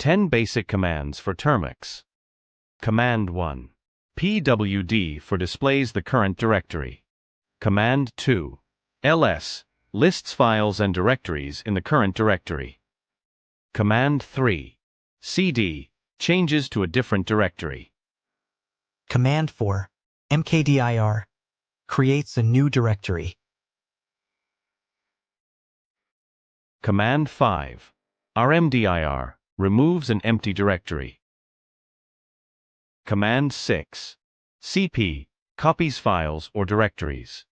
10 basic commands for Termux. Command 1. pwd for displays the current directory. Command 2. ls lists files and directories in the current directory. Command 3. cd changes to a different directory. Command 4. mkdir creates a new directory. Command 5. rmdir removes an empty directory. Command 6. cp copies files or directories.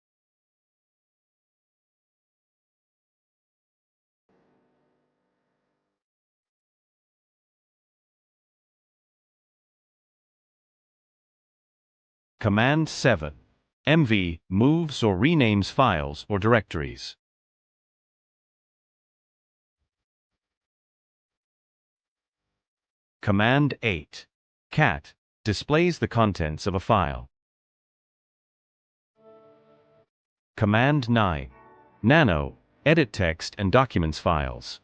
Command 7. mv moves or renames files or directories. Command 8. cat displays the contents of a file. Command 9. nano edit text and documents files.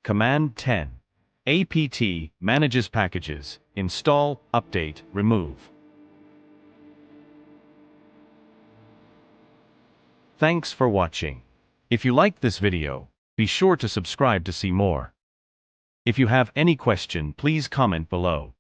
Command 10. apt manages packages, install, update, remove. Thanks for watching. If you liked this video, be sure to subscribe to see more. If you have any question, please comment below.